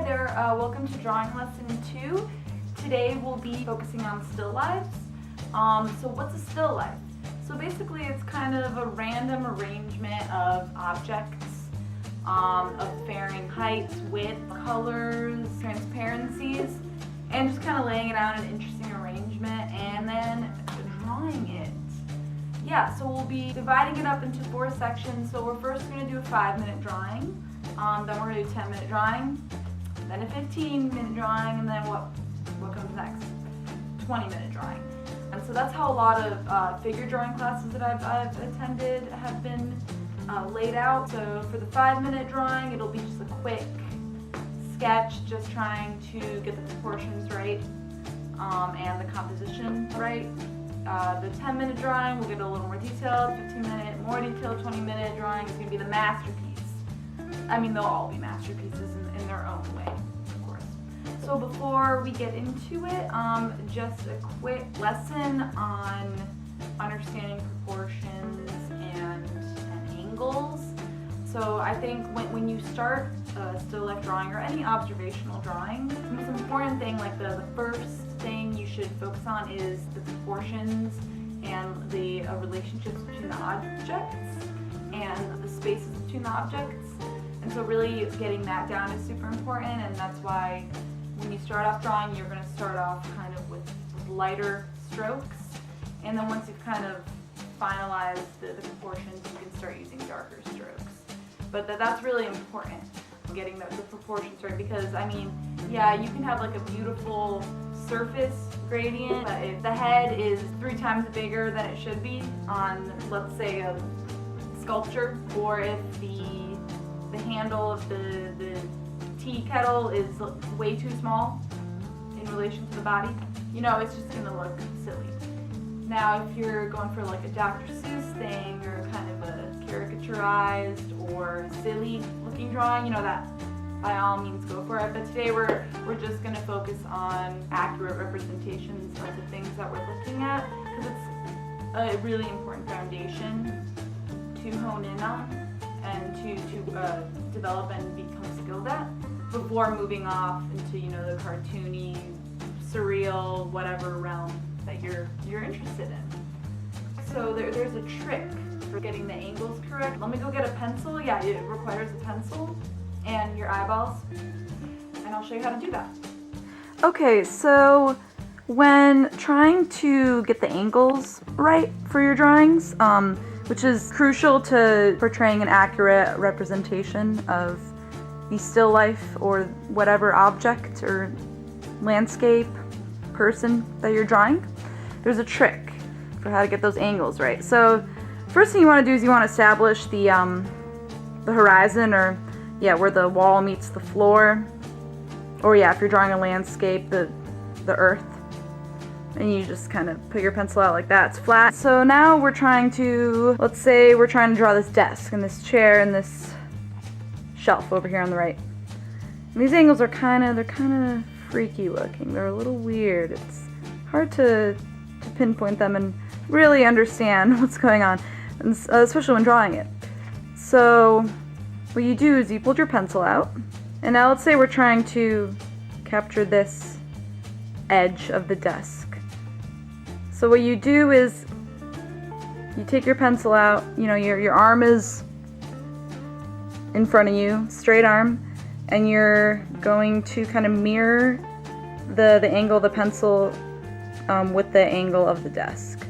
there, welcome to drawing lesson 2. Today we'll be focusing on still lifes. So what's a still life? So basically it's kind of a random arrangement of objects of varying heights, width, colors, transparencies, and just kind of laying it out in an interesting arrangement and then drawing it. Yeah, so we'll be dividing it up into 4 sections. So we're first going to do a 5-minute drawing, then we're going to do a 10-minute drawing, then a 15-minute drawing, and then what comes next? 20-minute drawing. And so that's how a lot of figure drawing classes that I've attended have been laid out. So for the 5-minute drawing, it'll be just a quick sketch, just trying to get the proportions right and the composition right. The 10-minute drawing will get a little more detailed, 15-minute, more detailed, 20-minute drawing is going to be the masterpiece. I mean, they'll all be masterpieces in their own way, of course. So before we get into it, just a quick lesson on understanding proportions and angles. So I think when you start still life drawing or any observational drawing, the most important thing, like the first thing you should focus on is the proportions and the relationships between the objects and the spaces between the objects. And so really getting that down is super important, and that's why when you start off drawing, you're going to start off kind of with lighter strokes, and then once you've kind of finalized the proportions, you can start using darker strokes. But that's really important, getting the proportions right, because I mean, yeah, you can have like a beautiful surface gradient, but if the head is 3 times bigger than it should be on, let's say, a sculpture, or if the handle of the tea kettle is way too small in relation to the body, you know, it's just gonna look silly. Now, if you're going for like a Dr. Seuss thing or kind of a caricaturized or silly looking drawing, you know, that by all means go for it. But today we're just going to focus on accurate representations of the things that we're looking at, because it's a really important foundation to hone in on and to develop and become skilled at before moving off into, you know, the cartoony, surreal, whatever realm that you're interested in. So there's a trick for getting the angles correct. Let me go get a pencil. Yeah, it requires a pencil and your eyeballs, and I'll show you how to do that. Okay, so when trying to get the angles right for your drawings, which is crucial to portraying an accurate representation of the still life or whatever object or landscape, person that you're drawing, there's a trick for how to get those angles right. So first thing you want to do is you want to establish the horizon, or where the wall meets the floor, or if you're drawing a landscape, the earth, and you just kind of put your pencil out like that. It's flat. So now we're trying to, let's say we're trying to draw this desk and this chair and this shelf over here on the right. And these angles are kind of freaky looking. They're a little weird. It's hard to pinpoint them and really understand what's going on, and especially when drawing it. So what you do is you pulled your pencil out, and now let's say we're trying to capture this edge of the desk. So what you do is you take your pencil out, you know, your arm is in front of you, straight arm, and you're going to kind of mirror the angle of the pencil with the angle of the desk.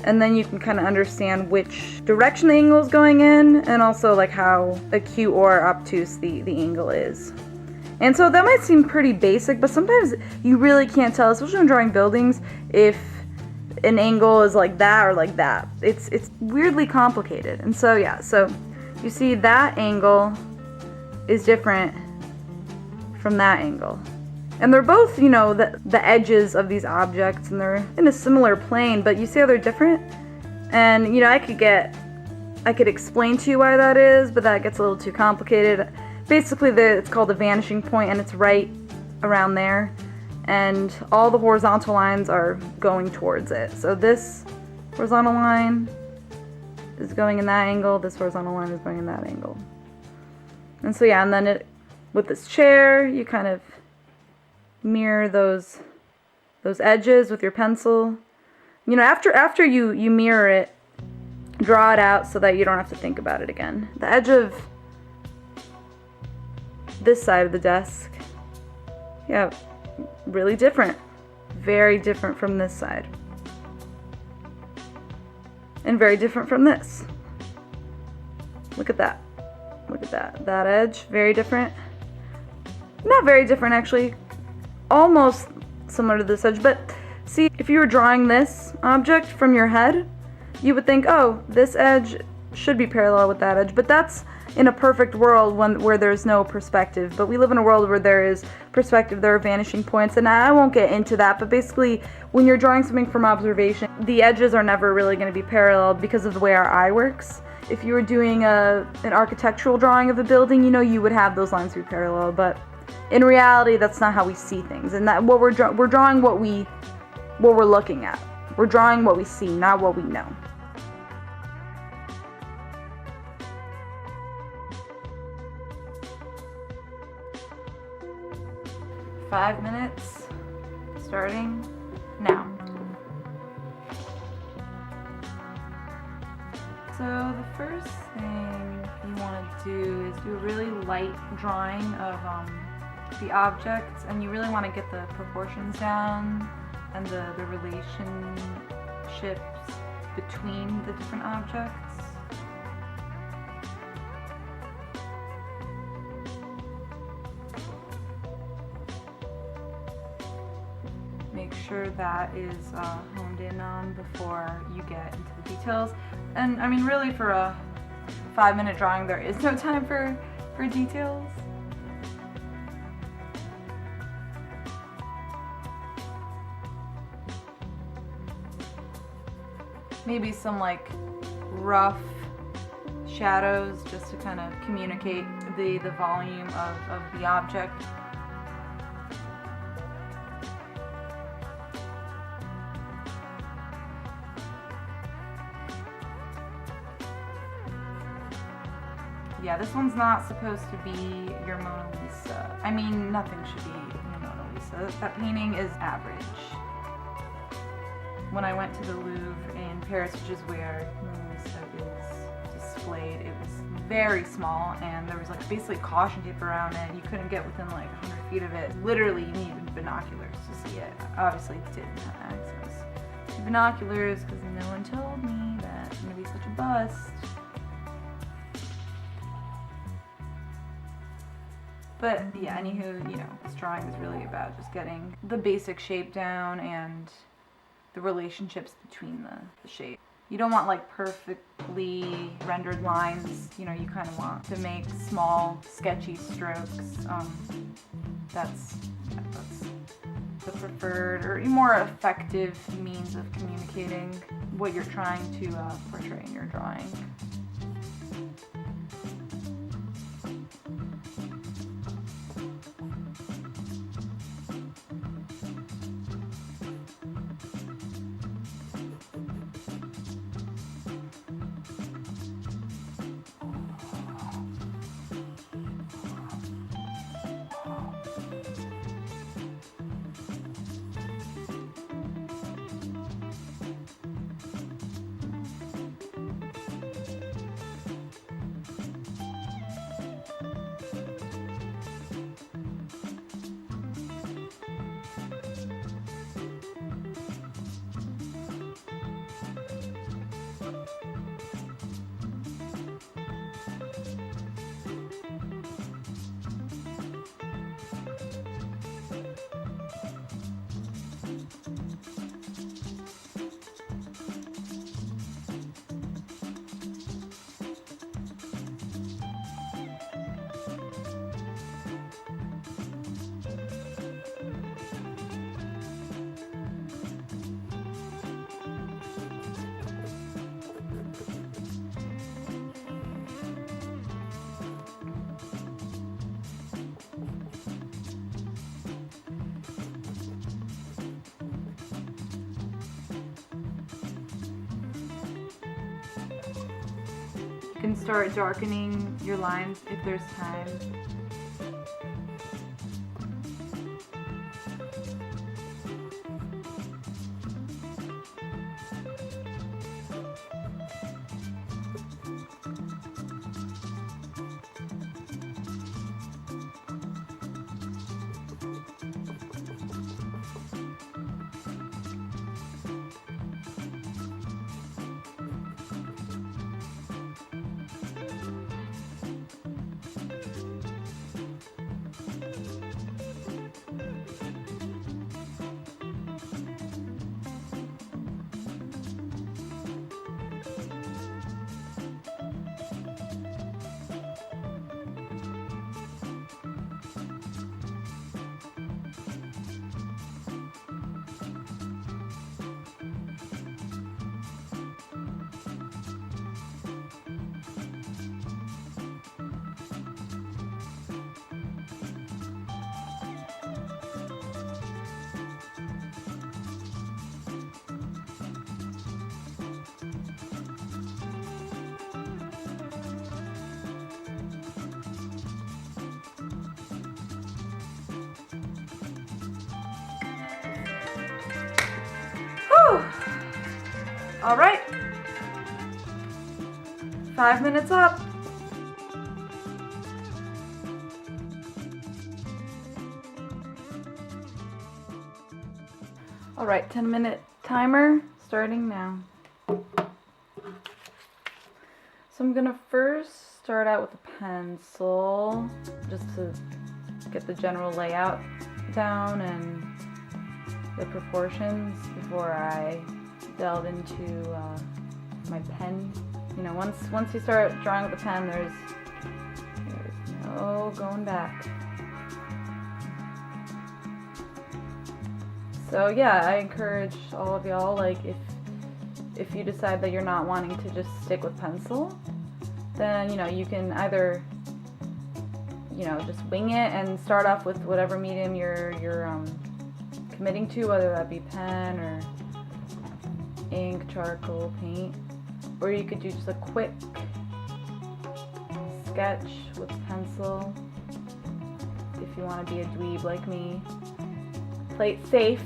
And then you can kind of understand which direction the angle is going in, and also like how acute or obtuse the angle is. And so that might seem pretty basic, but sometimes you really can't tell, especially when drawing buildings, if an angle is like that or like that. It's weirdly complicated. And so so you see that angle is different from that angle. And they're both, you know, the edges of these objects, and they're in a similar plane, but you see how they're different? And, you know, I could explain to you why that is, but that gets a little too complicated. Basically, it's called the vanishing point, and it's right around there, and all the horizontal lines are going towards it. So this horizontal line is going in that angle, this horizontal line is going in that angle. And so and then with this chair, you kind of mirror those edges with your pencil. You know, after you mirror it, draw it out so that you don't have to think about it again. The edge of this side of the desk, yeah, really different. Very different from this side. And very different from this. Look at that. Look at that. That edge, very different. Not very different, actually. Almost similar to this edge, but see, if you were drawing this object from your head, you would think, oh, this edge should be parallel with that edge, but that's in a perfect world where there's no perspective. But we live in a world where there is perspective, there are vanishing points, and I won't get into that, but basically, when you're drawing something from observation, the edges are never really going to be parallel because of the way our eye works. If you were doing an architectural drawing of a building, you know, you would have those lines be parallel, but in reality, that's not how we see things, and that what we're drawing what we're looking at. We're drawing what we see, not what we know. Five minutes, starting now. So the first thing you want to do is do a really light drawing of the objects, and you really want to get the proportions down and the relationships between the different objects. Make sure that is honed in on before you get into the details. And I mean, really, for a 5-minute drawing, there is no time for details. Maybe some like rough shadows just to kind of communicate the volume of the object. Yeah, this one's not supposed to be your Mona Lisa. I mean, nothing should be your Mona Lisa. That painting is average. When I went to the Louvre in Paris, which is where Mona Lisa is displayed, it was very small, and there was like basically caution tape around it. You couldn't get within like 100 feet of it. Literally, you needed binoculars to see it. Obviously, didn't have access to binoculars because no one told me that it's gonna be such a bust. But yeah, anywho, you know, this drawing is really about just getting the basic shape down and the relationships between the shape. You don't want like perfectly rendered lines, you know, you kind of want to make small, sketchy strokes. That's the preferred or more effective means of communicating what you're trying to portray in your drawing. You can start darkening your lines if there's time. Whew. All right. 5 minutes up. All right, 10-minute timer starting now. So I'm gonna first start out with a pencil just to get the general layout down and the proportions before I delve into my pen. You know, once you start drawing with the pen, there's no going back. So yeah, I encourage all of y'all, like if you decide that you're not wanting to just stick with pencil, then you can either just wing it and start off with whatever medium you're committing to, whether that be pen or ink, charcoal, paint, or you could do just a quick sketch with pencil if you want to be a dweeb like me. Play it safe.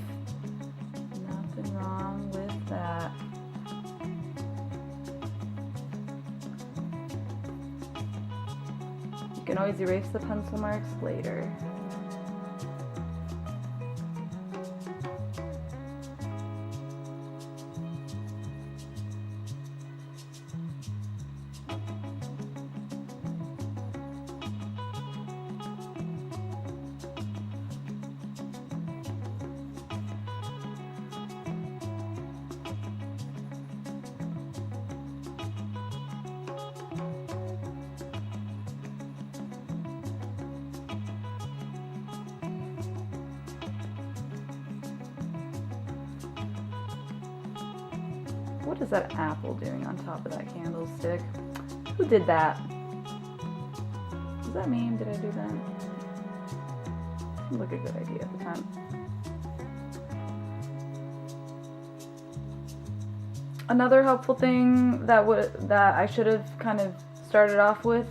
Nothing wrong with that. You can always erase the pencil marks later. What is that apple doing on top of that candlestick? Who did that? Was that me? Did I do that? Seemed like a good idea at the time. Another helpful thing that I should have kind of started off with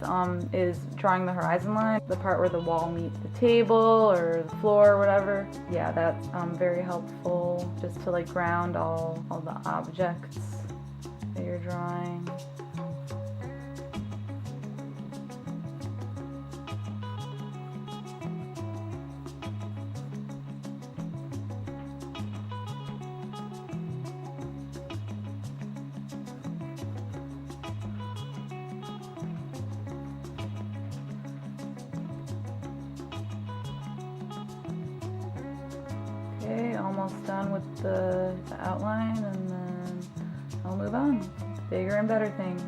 is drawing the horizon line, the part where the wall meets the table or the floor or whatever. Yeah, that's very helpful just to like ground all the objects that you're drawing. Okay, almost done with the outline, and then I'll move on. Bigger and better things.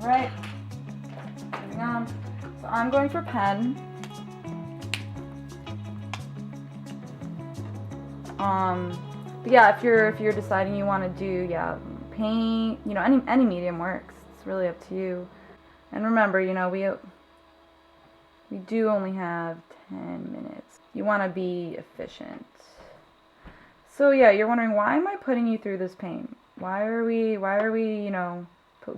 Alright, moving on. So I'm going for pen. But yeah, if you're deciding you want to do paint, any medium works. It's really up to you. And remember, we do only have 10 minutes. You want to be efficient. So yeah, you're wondering, why am I putting you through this paint? Why are we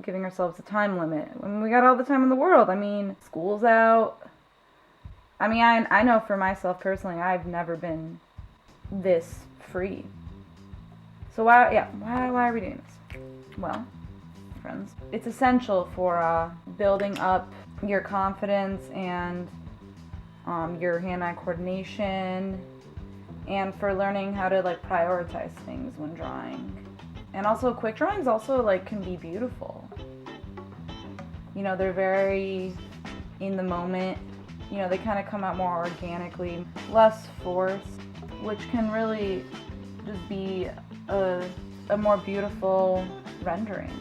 giving ourselves a time limit when we got all the time in the world? I mean, school's out. I mean, I know for myself personally, I've never been this free. So why are we doing this? Well, friends, it's essential for building up your confidence and your hand-eye coordination, and for learning how to prioritize things when drawing. And also, quick drawings also can be beautiful. They're very in the moment. They kind of come out more organically, less forced, which can really just be a more beautiful rendering.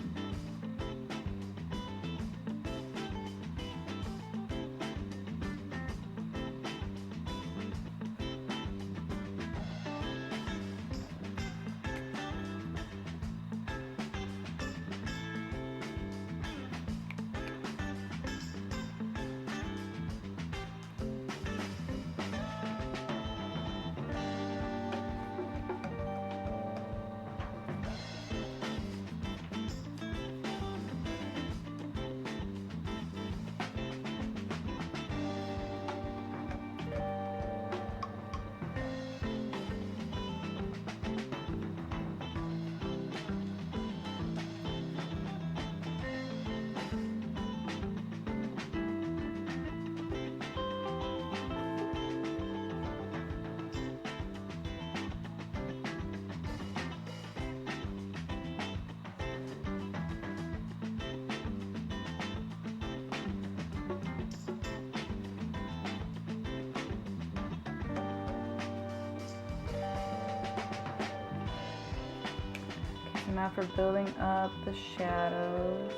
Now for building up the shadows.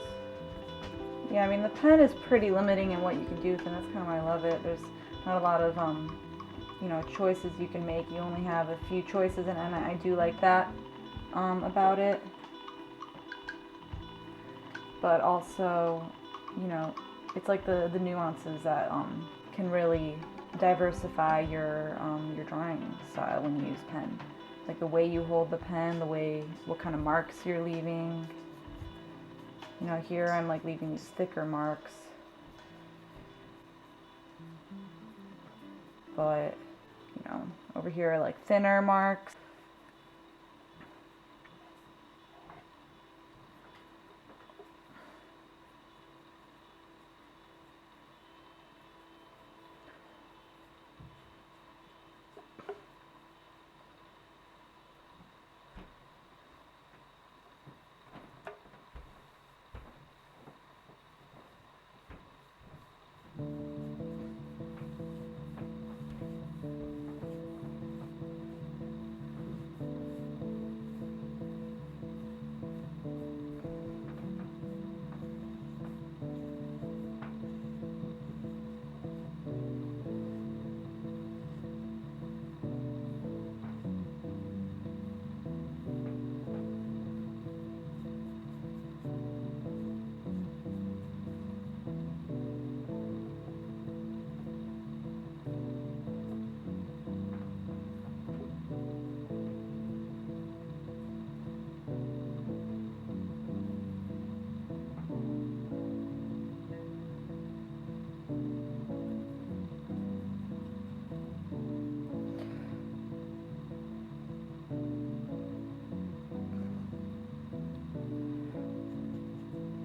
Yeah, I mean, the pen is pretty limiting in what you can do with it. That's kind of why I love it. There's not a lot of, choices you can make. You only have a few choices, and I do like that about it. But also, it's like the nuances that can really diversify your drawing style when you use pen. Like the way you hold the pen, what kind of marks you're leaving. Here I'm leaving these thicker marks. But, over here I like thinner marks.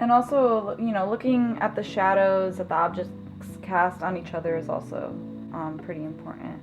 And also, looking at the shadows that the objects cast on each other is also pretty important.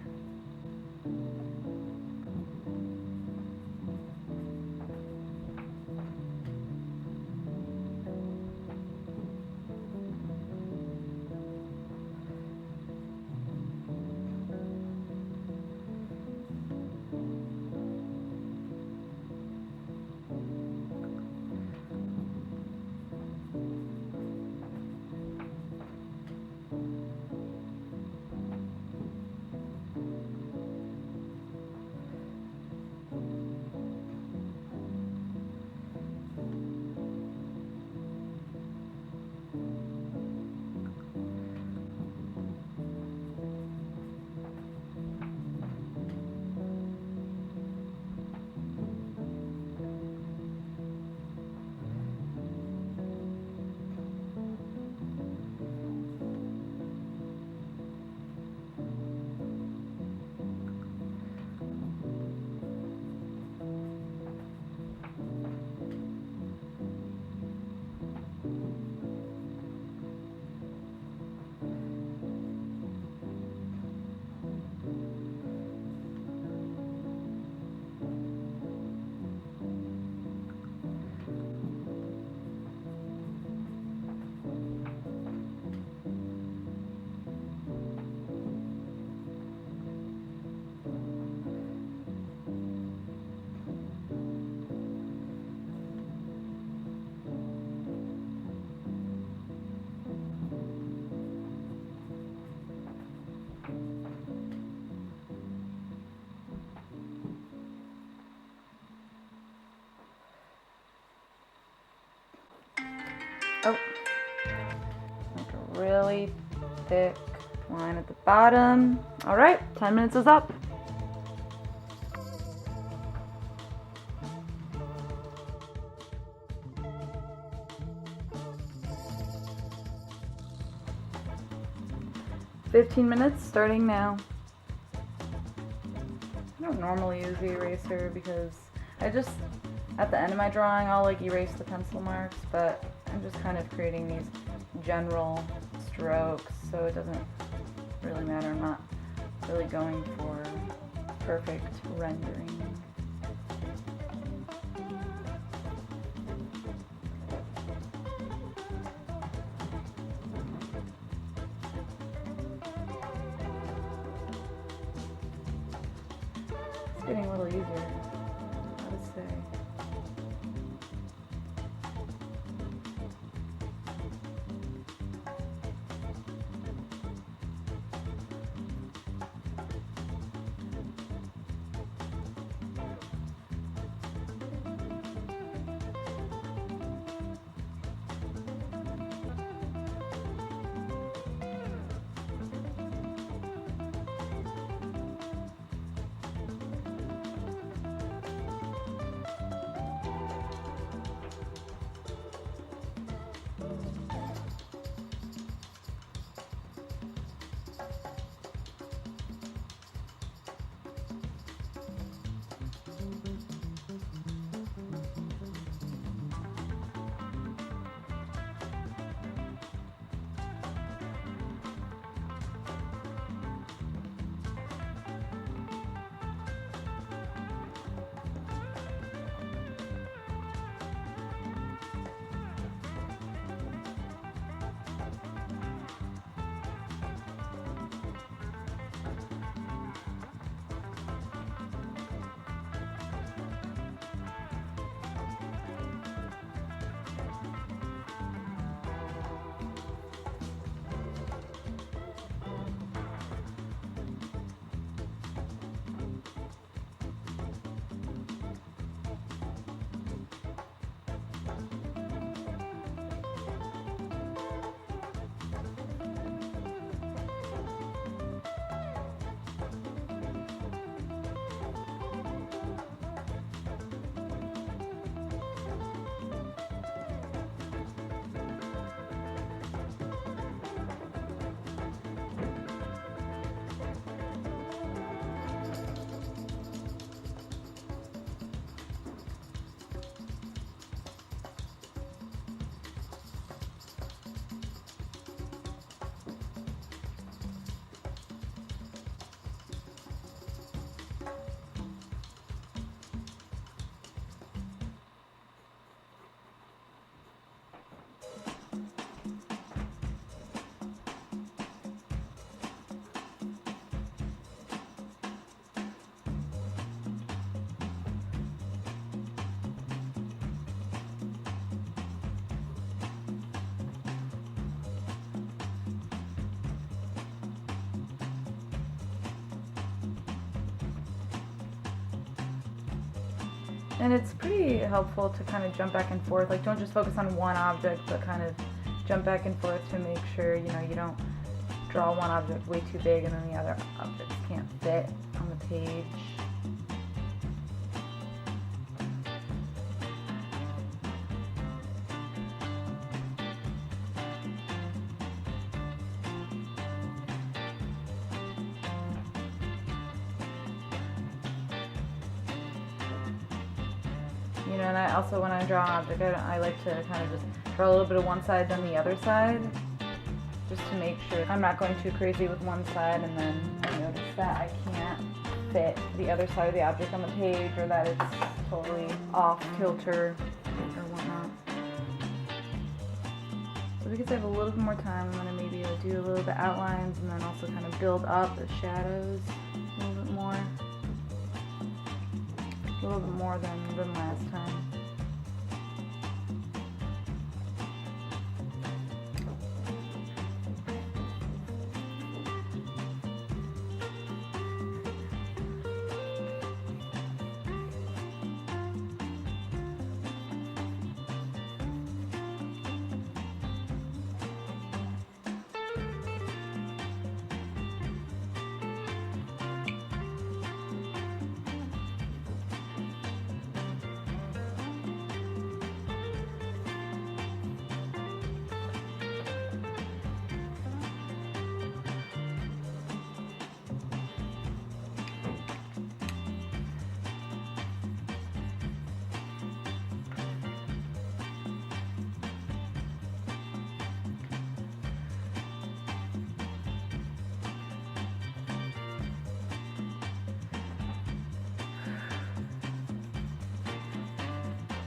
really thick line at the bottom. All right, 10 minutes is up. "15 minutes starting now." I don't normally use the eraser because I just, at the end of my drawing, I'll like erase the pencil marks, but I'm just kind of creating these general strokes, so it doesn't really matter. I'm not really going for perfect rendering. It's getting a little easier, I would say. And it's pretty helpful to kind of jump back and forth. Like, don't just focus on one object, but kind of jump back and forth to make sure, you know, you don't draw one object way too big and then the other objects can't fit on the page. You know, and I also, when I draw an object, I like to kind of just draw a little bit of one side, then the other side, just to make sure I'm not going too crazy with one side and then I notice that I can't fit the other side of the object on the page, or that it's totally off kilter or whatnot. So because I have a little bit more time, I'm going to maybe do a little bit outlines and then also kind of build up the shadows a little bit more. A little bit more than last time.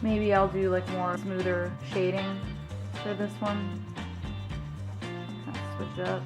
Maybe I'll do like more smoother shading for this one. Switch it up.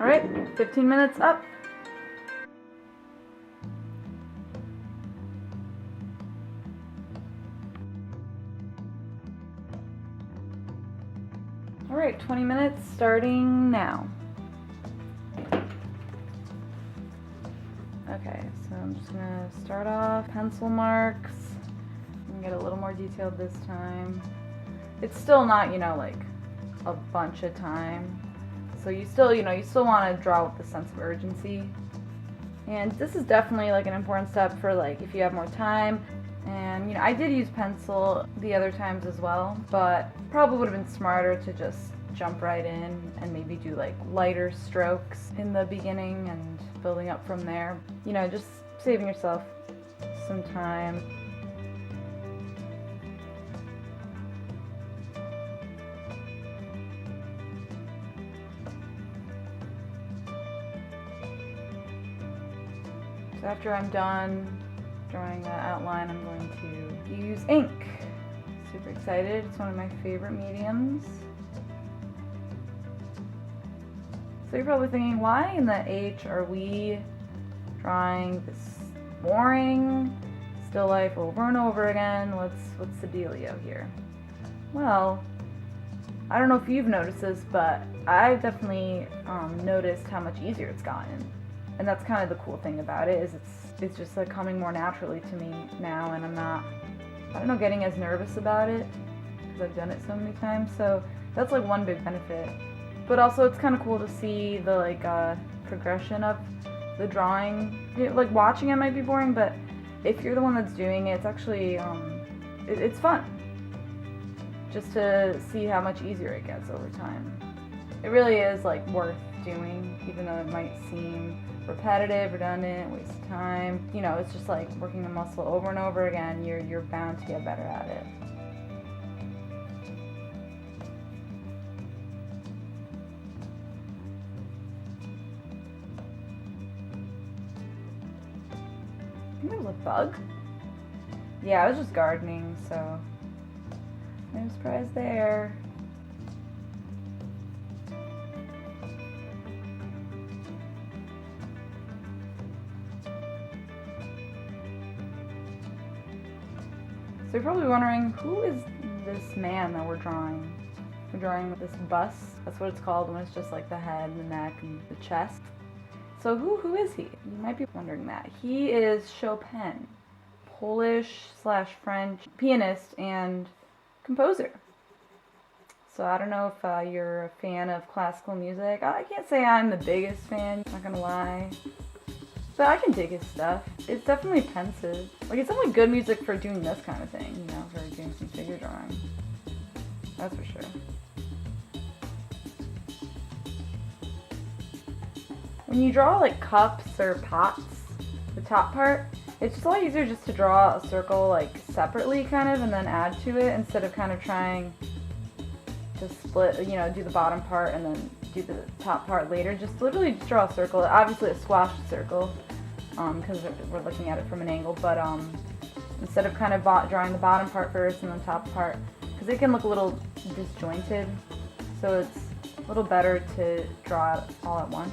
All right, 15 minutes up. All right, 20 minutes starting now. Okay, so I'm just gonna start off pencil marks. I'm gonna get a little more detailed this time. It's still not, like a bunch of time. So you still, you still want to draw with the sense of urgency. And this is definitely like an important step for like if you have more time. And I did use pencil the other times as well, but probably would have been smarter to just jump right in and maybe do like lighter strokes in the beginning and building up from there. Just saving yourself some time. So after I'm done drawing that outline, I'm going to use ink. Super excited. It's one of my favorite mediums. So you're probably thinking, why in the H are we drawing this boring still life over and over again? What's the dealio here? Well, I don't know if you've noticed this, but I've definitely noticed how much easier it's gotten. And that's kind of the cool thing about it, is it's just like coming more naturally to me now, and I'm not, getting as nervous about it because I've done it so many times. So that's like one big benefit. But also it's kind of cool to see the progression of the drawing. Like watching it might be boring, but if you're the one that's doing it, it's actually it's fun just to see how much easier it gets over time. It really is like worth doing, even though it might seem repetitive, redundant, waste of time. It's just like working the muscle over and over again. You're bound to get better at it. I think there was a bug. Yeah, I was just gardening, so no surprise there. So you're probably wondering, who is this man that we're drawing? We're drawing this bust. That's what it's called when it's just like the head, the neck, and the chest. So who is he? You might be wondering that. He is Chopin, Polish/French pianist and composer. So I don't know if you're a fan of classical music. I can't say I'm the biggest fan, not gonna lie. But I can dig his stuff. It's definitely pensive. Like, it's definitely good music for doing this kind of thing, for doing some figure drawing. That's for sure. When you draw like cups or pots, the top part, it's just a lot easier just to draw a circle like separately kind of and then add to it instead of kind of trying to split, do the bottom part and then do the top part later. Just literally just draw a circle, obviously a squashed circle, because we're looking at it from an angle, but instead of kind of drawing the bottom part first and then top part, because it can look a little disjointed, so it's a little better to draw it all at once.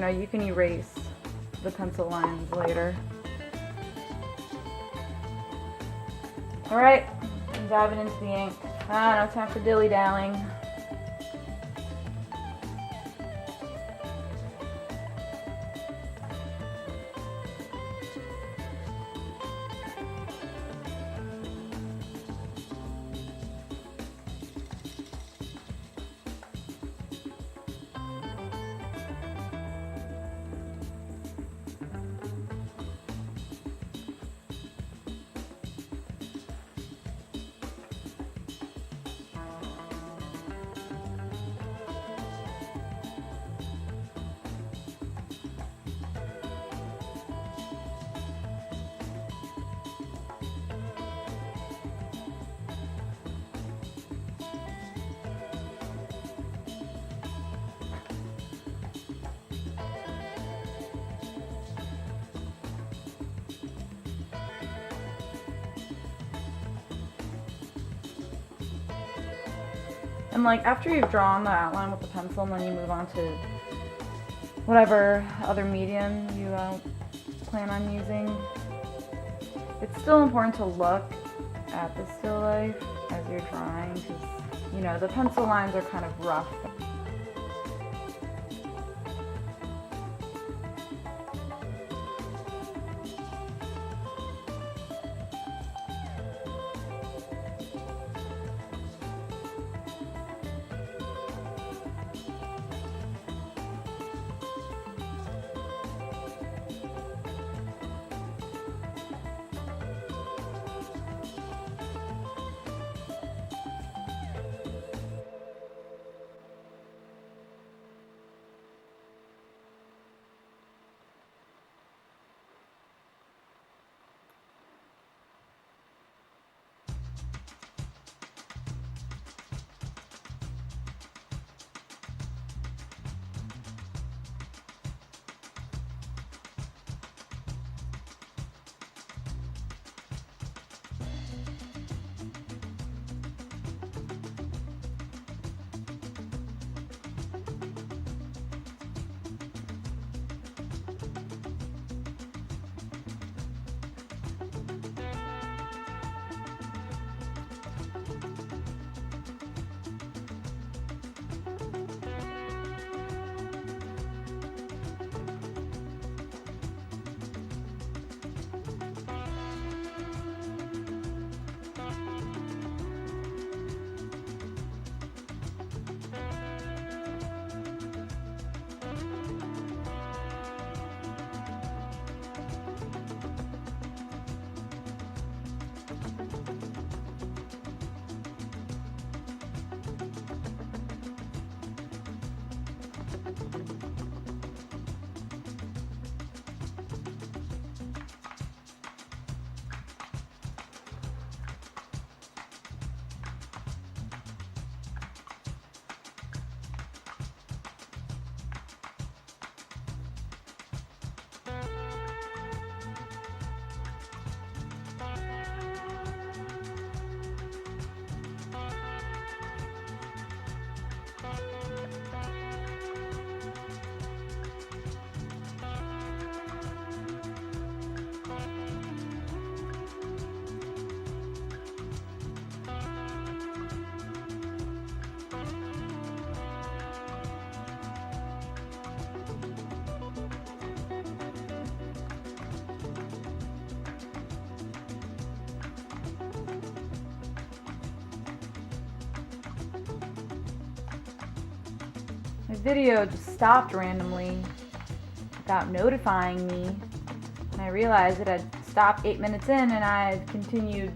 You can erase the pencil lines later. Alright, I'm diving into the ink. No time for dilly-dallying. And like after you've drawn the outline with the pencil, and then you move on to whatever other medium you plan on using, it's still important to look at the still life as you're drawing, because you know the pencil lines are kind of rough. My video just stopped randomly without notifying me, and I realized it had stopped 8 minutes in and I had continued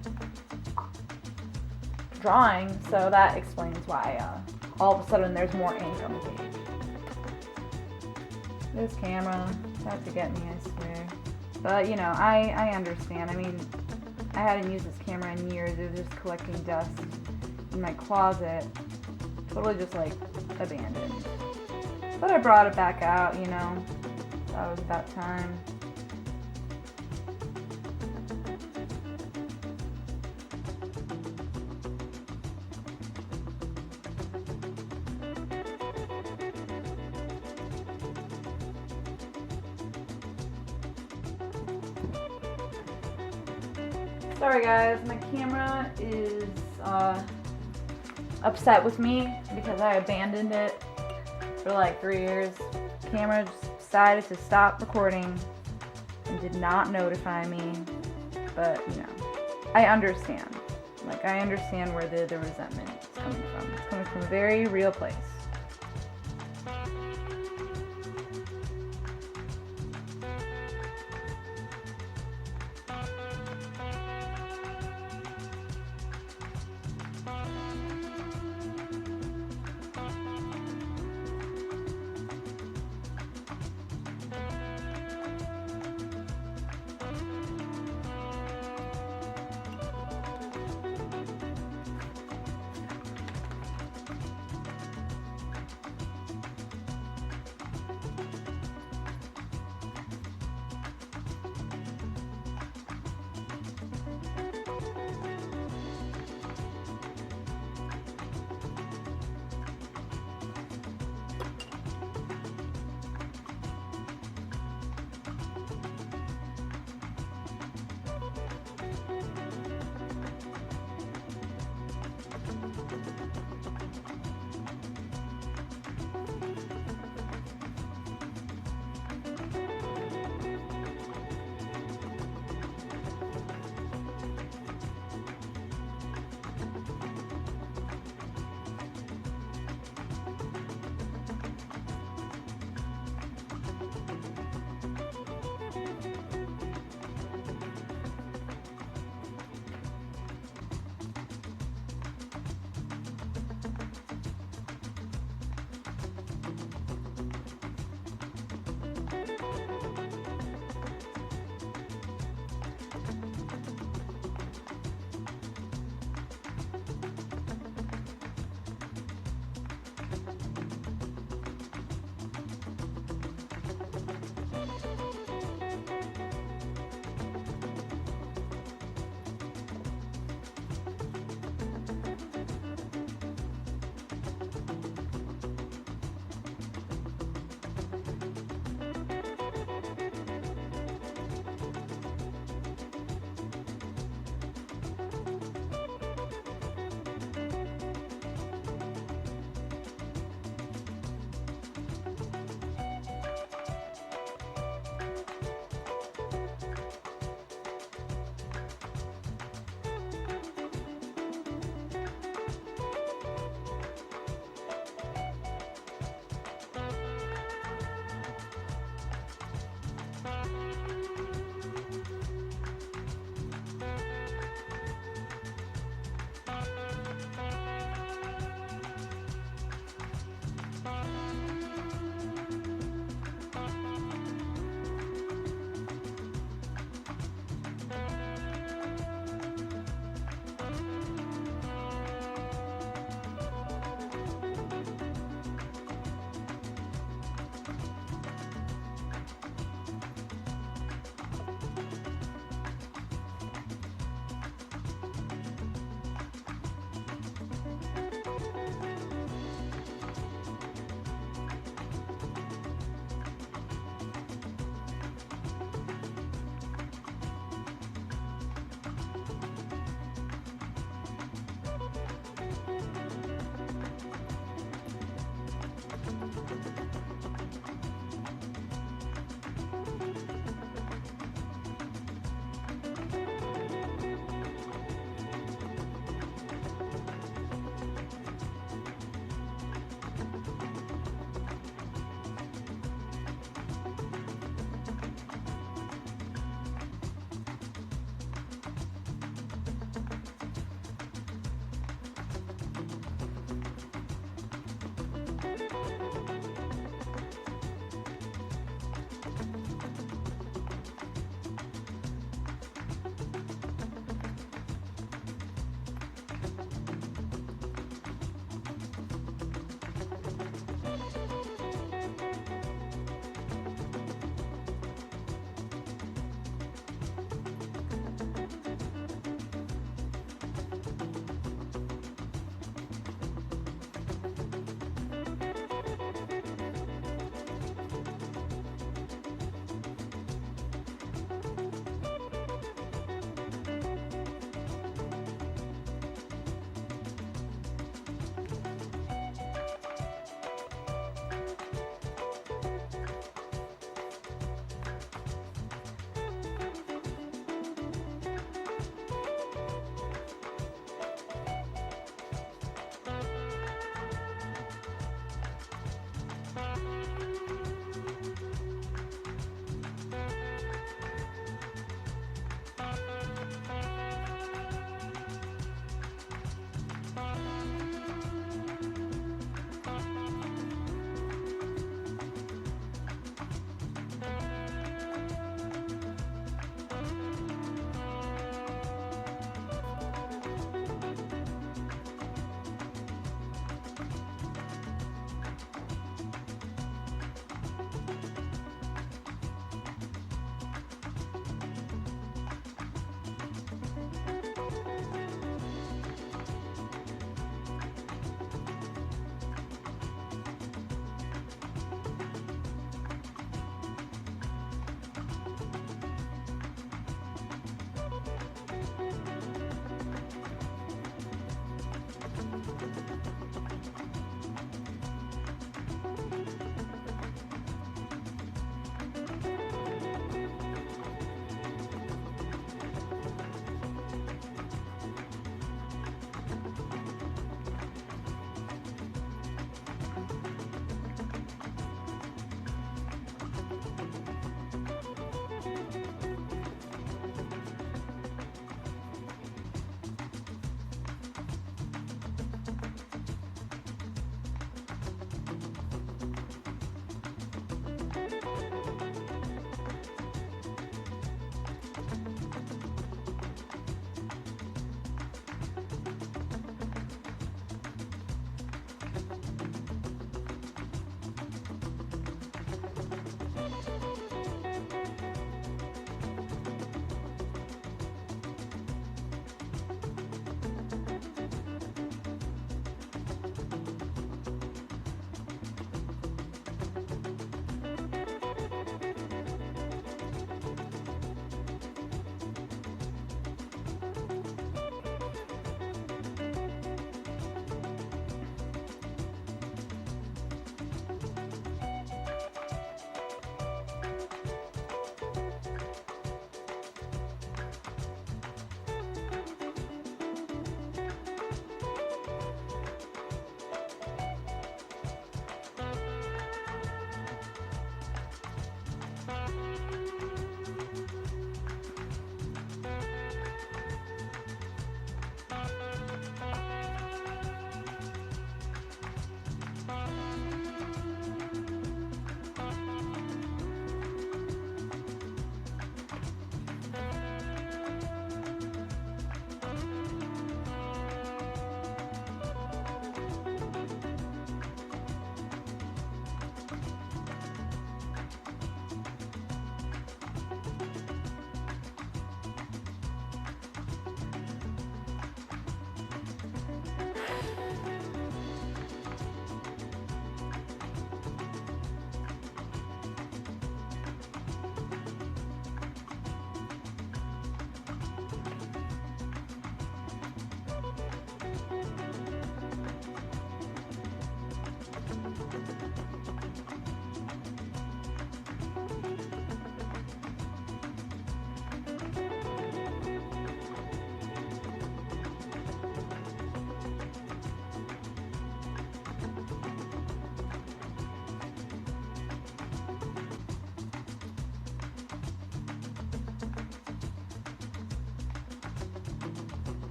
drawing, so that explains why all of a sudden there's more ink on the page. This camera, it's out to get me, I swear. But you know, I understand. I mean, I hadn't used this camera in years. It was just collecting dust in my closet. Totally just like abandoned. But I brought it back out, you know. That was about time. Sorry guys, my camera is upset with me because I abandoned it for like 3 years. The camera just decided to stop recording and did not notify me. But you know, I understand. Like, I understand where the resentment is coming from. It's coming from a very real place.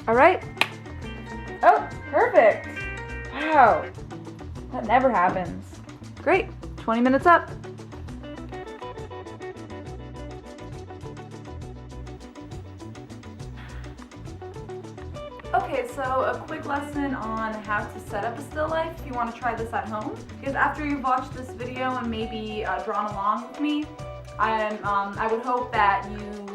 All right. Oh, perfect. Wow, that never happens. Great, 20 minutes up. Okay, so a quick lesson on how to set up a still life if you want to try this at home. Because after you've watched this video and maybe drawn along with me, I would hope that you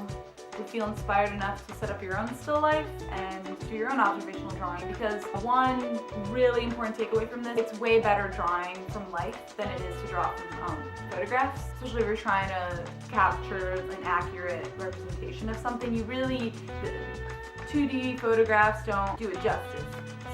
would feel inspired enough to set up your own still life and do your own observational drawing, because one really important takeaway from this, it's way better drawing from life than it is to draw from photographs, especially if you're trying to capture an accurate representation of something. You really, 2D photographs don't do it justice.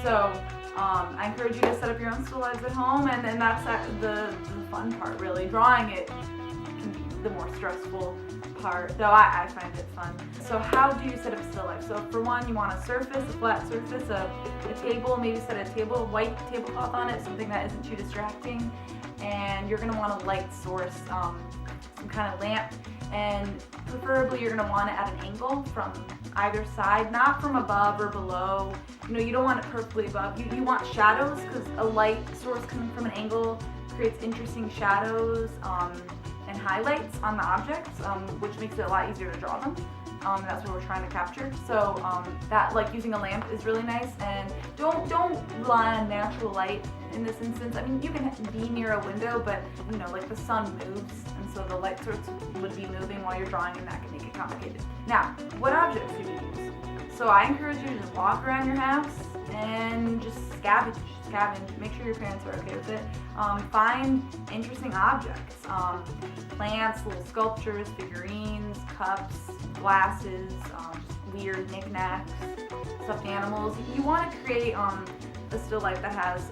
So I encourage you to set up your own still lives at home, and then that's the fun part, really. Drawing it can be the more stressful part, though I find it fun. So how do you set up a still life? So for one, you want a surface, a flat surface, a table, maybe set a table, white tablecloth on it, something that isn't too distracting. And you're going to want a light source, some kind of lamp, and preferably you're going to want it at an angle from either side, not from above or below. You know, you don't want it perfectly above. You want shadows, because a light source coming from an angle creates interesting shadows and highlights on the objects, which makes it a lot easier to draw them. That's what we're trying to capture. So that, like, using a lamp is really nice, and don't rely on natural light in this instance. I mean, you can be near a window, but you know, like, the sun moves, and so the light source would be moving while you're drawing, and that can make it complicated. Now, what objects do you use? So I encourage you to just walk around your house and just scavenge. Make sure your parents are okay with it. Find interesting objects, plants, little sculptures, figurines, cups, glasses, weird knickknacks, stuffed animals. You want to create a still life that has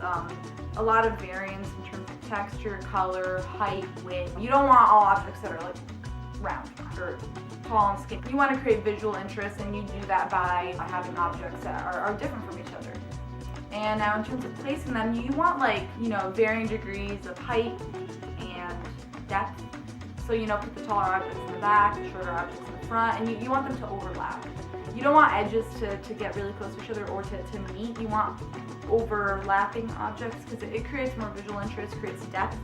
a lot of variance in terms of texture, color, height, width. You don't want all objects that are like round or tall and skinny. You want to create visual interest, and you do that by having objects that are different from each other. And now in terms of placing them, you want, like, you know, varying degrees of height and depth. So, you know, put the taller objects in the back, the shorter objects in the front, and you want them to overlap. You don't want edges to get really close to each other or to meet. You want overlapping objects, because it creates more visual interest, creates depth.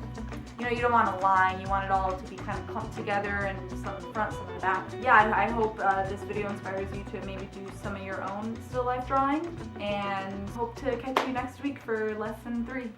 You know, you don't want a line, you want it all to be kind of clumped together, and some in the front, some in the back. Yeah, I hope this video inspires you to maybe do some of your own still life drawing, and hope to catch you next week for lesson 3.